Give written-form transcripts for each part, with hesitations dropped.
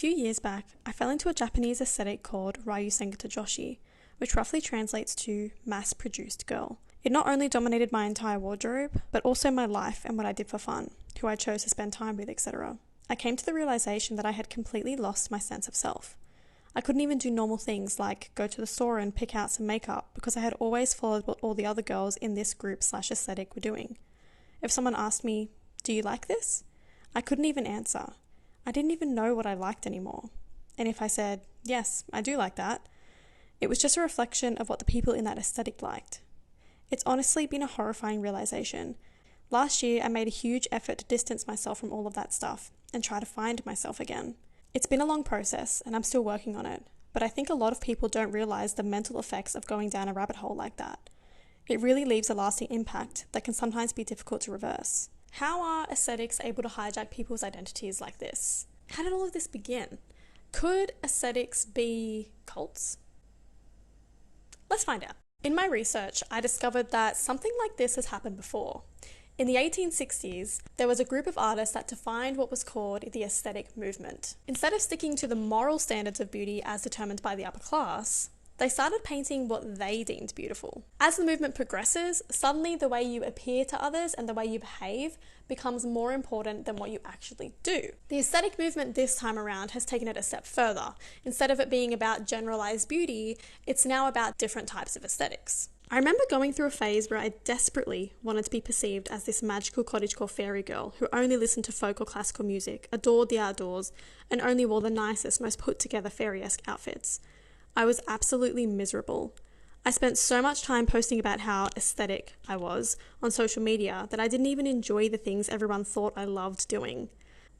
A few years back, I fell into a Japanese aesthetic called Ryu Sengata Joshi, which roughly translates to mass-produced girl. It not only dominated my entire wardrobe, but also my life and what I did for fun, who I chose to spend time with, etc. I came to the realization that I had completely lost my sense of self. I couldn't even do normal things like go to the store and pick out some makeup because I had always followed what all the other girls in this group/aesthetic were doing. If someone asked me, "Do you like this?" I couldn't even answer. I didn't even know what I liked anymore. And if I said, "Yes, I do like that," it was just a reflection of what the people in that aesthetic liked. It's honestly been a horrifying realization. Last year, I made a huge effort to distance myself from all of that stuff and try to find myself again. It's been a long process, and I'm still working on it, but I think a lot of people don't realize the mental effects of going down a rabbit hole like that. It really leaves a lasting impact that can sometimes be difficult to reverse. How are aesthetics able to hijack people's identities like this? How did all of this begin? Could aesthetics be cults? Let's find out. In my research, I discovered that something like this has happened before. In the 1860s, there was a group of artists that defined what was called the aesthetic movement. Instead of sticking to the moral standards of beauty as determined by the upper class, they started painting what they deemed beautiful. As the movement progresses, suddenly the way you appear to others and the way you behave becomes more important than what you actually do. The aesthetic movement this time around has taken it a step further. Instead of it being about generalized beauty, it's now about different types of aesthetics. I remember going through a phase where I desperately wanted to be perceived as this magical cottagecore fairy girl who only listened to folk or classical music, adored the outdoors, and only wore the nicest, most put-together fairy-esque outfits. I was absolutely miserable. I spent so much time posting about how aesthetic I was on social media that I didn't even enjoy the things everyone thought I loved doing.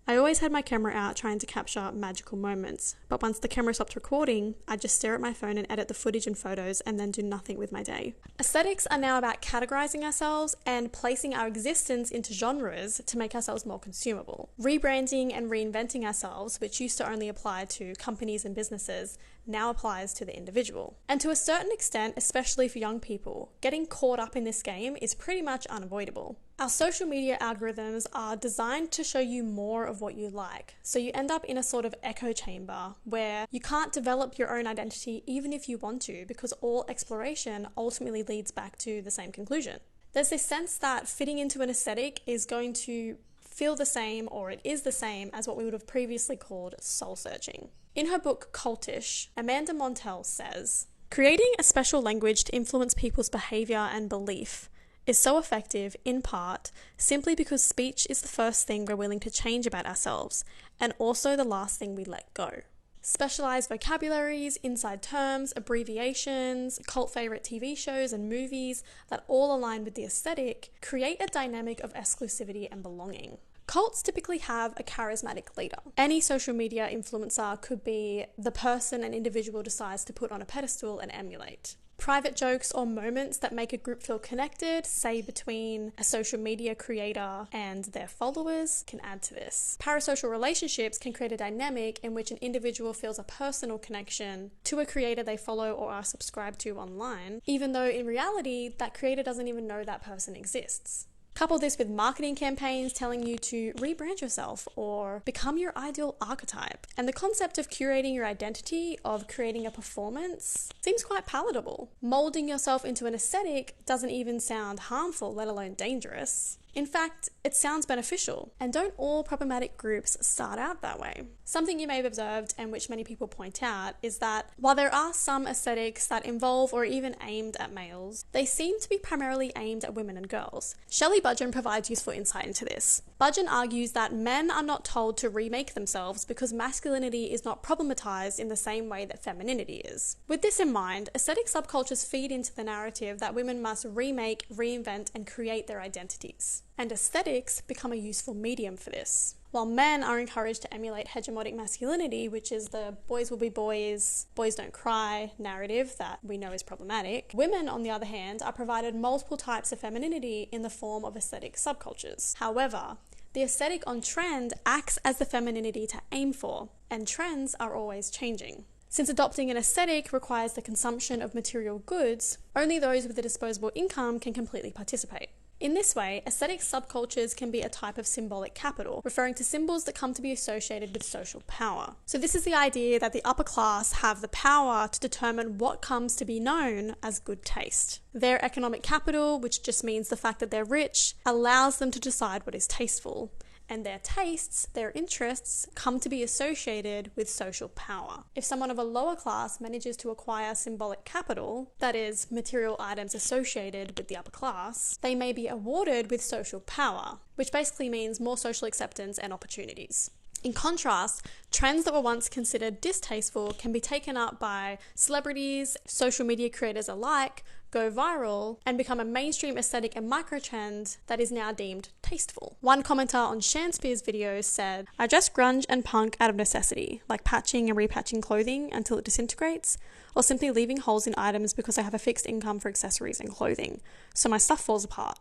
I always had my camera out trying to capture magical moments, but once the camera stopped recording, I'd just stare at my phone and edit the footage and photos and then do nothing with my day. Aesthetics are now about categorizing ourselves and placing our existence into genres to make ourselves more consumable. Rebranding and reinventing ourselves, which used to only apply to companies and businesses, now applies to the individual. And to a certain extent, especially for young people, getting caught up in this game is pretty much unavoidable. Our social media algorithms are designed to show you more of what you like, so you end up in a sort of echo chamber where you can't develop your own identity even if you want to, because all exploration ultimately leads back to the same conclusion. There's this sense that fitting into an aesthetic is going to feel the same, or it is the same as what we would have previously called soul searching. In her book Cultish, Amanda Montell says, "Creating a special language to influence people's behavior and belief is so effective, in part, simply because speech is the first thing we're willing to change about ourselves, and also the last thing we let go. Specialized vocabularies, inside terms, abbreviations, cult favorite TV shows and movies that all align with the aesthetic create a dynamic of exclusivity and belonging. Cults typically have a charismatic leader. Any social media influencer could be the person an individual decides to put on a pedestal and emulate. Private jokes or moments that make a group feel connected, say between a social media creator and their followers, can add to this. Parasocial relationships can create a dynamic in which an individual feels a personal connection to a creator they follow or are subscribed to online, even though in reality, that creator doesn't even know that person exists. Couple this with marketing campaigns telling you to rebrand yourself or become your ideal archetype. And the concept of curating your identity, of creating a performance, seems quite palatable. Molding yourself into an aesthetic doesn't even sound harmful, let alone dangerous. In fact, it sounds beneficial. And don't all problematic groups start out that way? Something you may have observed, and which many people point out, is that while there are some aesthetics that involve or even aimed at males, they seem to be primarily aimed at women and girls. Shelley Budgeon provides useful insight into this. Budgeon argues that men are not told to remake themselves because masculinity is not problematized in the same way that femininity is. With this in mind, aesthetic subcultures feed into the narrative that women must remake, reinvent, and create their identities. And aesthetics become a useful medium for this. While men are encouraged to emulate hegemonic masculinity, which is the boys will be boys, boys don't cry narrative that we know is problematic, women, on the other hand, are provided multiple types of femininity in the form of aesthetic subcultures. However, the aesthetic on trend acts as the femininity to aim for, and trends are always changing. Since adopting an aesthetic requires the consumption of material goods, only those with a disposable income can completely participate. In this way, aesthetic subcultures can be a type of symbolic capital, referring to symbols that come to be associated with social power. So this is the idea that the upper class have the power to determine what comes to be known as good taste. Their economic capital, which just means the fact that they're rich, allows them to decide what is tasteful. And their tastes, their interests, come to be associated with social power. If someone of a lower class manages to acquire symbolic capital, that is, material items associated with the upper class, they may be awarded with social power, which basically means more social acceptance and opportunities. In contrast, trends that were once considered distasteful can be taken up by celebrities, social media creators alike, go viral, and become a mainstream aesthetic and microtrend that is now deemed tasteful. One commenter on Shanspere's videos said, "I dress grunge and punk out of necessity, like patching and repatching clothing until it disintegrates, or simply leaving holes in items because I have a fixed income for accessories and clothing, so my stuff falls apart.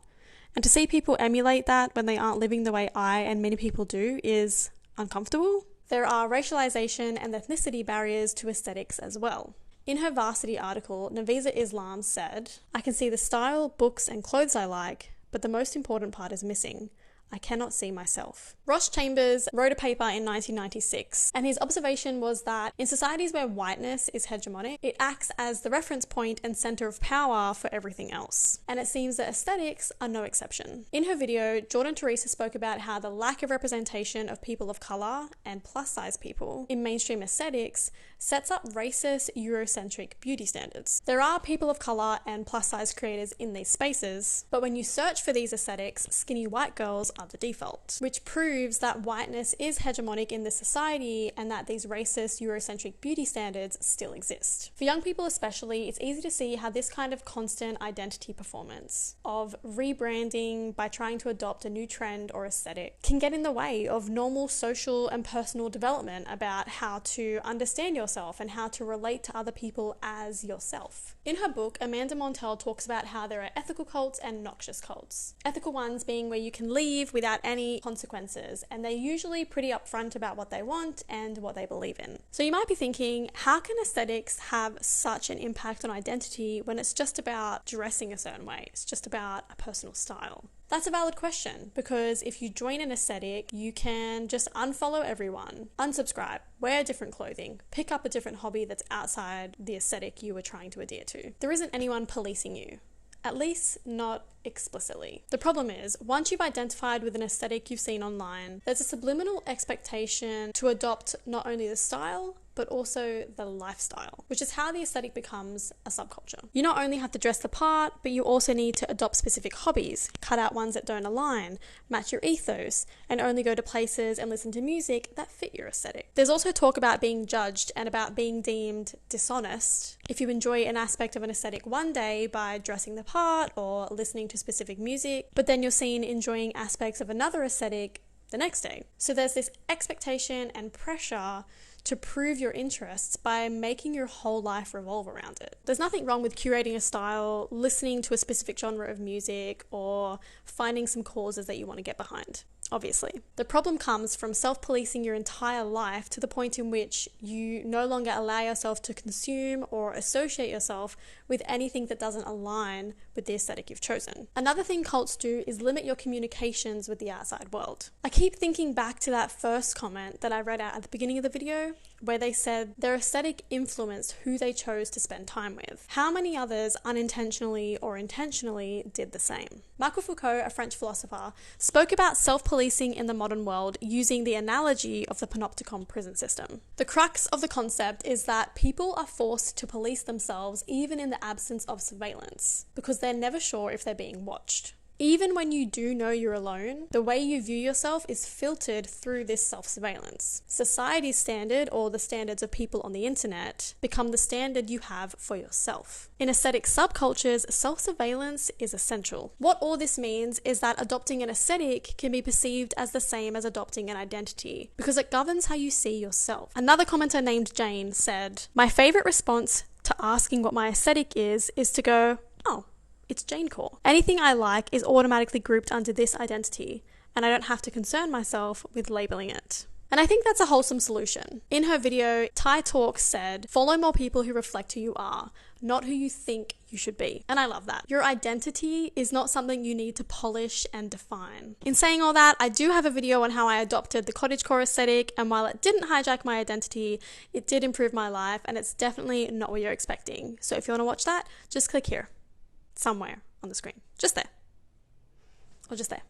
And to see people emulate that when they aren't living the way I and many people do is uncomfortable." There are racialization and ethnicity barriers to aesthetics as well. In her Varsity article, Nafisa Islam said, "I can see the style, books and clothes I like, but the most important part is missing. I cannot see myself." Ross Chambers wrote a paper in 1996, and his observation was that in societies where whiteness is hegemonic, it acts as the reference point and center of power for everything else. And it seems that aesthetics are no exception. In her video, Jordan Teresa spoke about how the lack of representation of people of color and plus-size people in mainstream aesthetics sets up racist, Eurocentric beauty standards. There are people of color and plus-size creators in these spaces, but when you search for these aesthetics, skinny white girls are the default, which proves that whiteness is hegemonic in this society and that these racist, Eurocentric beauty standards still exist. For young people especially, it's easy to see how this kind of constant identity performance of rebranding by trying to adopt a new trend or aesthetic can get in the way of normal social and personal development about how to understand yourself and how to relate to other people as yourself. In her book, Amanda Montell talks about how there are ethical cults and noxious cults. Ethical ones being where you can leave without any consequences, and they're usually pretty upfront about what they want and what they believe in. So you might be thinking, how can aesthetics have such an impact on identity when it's just about dressing a certain way? It's just about a personal style. That's a valid question, because if you join an aesthetic, you can just unfollow everyone, unsubscribe, wear different clothing, pick up a different hobby that's outside the aesthetic you were trying to adhere to. There isn't anyone policing you. At least not explicitly. The problem is, once you've identified with an aesthetic you've seen online, there's a subliminal expectation to adopt not only the style, but also the lifestyle, which is how the aesthetic becomes a subculture. You not only have to dress the part, but you also need to adopt specific hobbies, cut out ones that don't align, match your ethos, and only go to places and listen to music that fit your aesthetic. There's also talk about being judged and about being deemed dishonest if you enjoy an aspect of an aesthetic one day by dressing the part or listening to specific music, but then you're seen enjoying aspects of another aesthetic the next day. So there's this expectation and pressure to prove your interests by making your whole life revolve around it. There's nothing wrong with curating a style, listening to a specific genre of music, or finding some causes that you want to get behind. Obviously. The problem comes from self-policing your entire life to the point in which you no longer allow yourself to consume or associate yourself with anything that doesn't align with the aesthetic you've chosen. Another thing cults do is limit your communications with the outside world. I keep thinking back to that first comment that I read out at the beginning of the video, where they said their aesthetic influenced who they chose to spend time with. How many others unintentionally or intentionally did the same? Michel Foucault, a French philosopher, spoke about self-policing in the modern world using the analogy of the panopticon prison system. The crux of the concept is that people are forced to police themselves even in the absence of surveillance, because they're never sure if they're being watched. Even when you do know you're alone, the way you view yourself is filtered through this self-surveillance. Society's standard, or the standards of people on the internet, become the standard you have for yourself. In aesthetic subcultures, self-surveillance is essential. What all this means is that adopting an aesthetic can be perceived as the same as adopting an identity, because it governs how you see yourself. Another commenter named Jane said, "My favorite response to asking what my aesthetic is to go, oh, it's Janecore. Anything I like is automatically grouped under this identity, and I don't have to concern myself with labeling it." And I think that's a wholesome solution. In her video, Tai Talk said, follow more people who reflect who you are, not who you think you should be. And I love that. Your identity is not something you need to polish and define. In saying all that, I do have a video on how I adopted the cottagecore aesthetic, and while it didn't hijack my identity, it did improve my life, and it's definitely not what you're expecting. So if you want to watch that, just click here, somewhere on the screen. Just there. Or just there.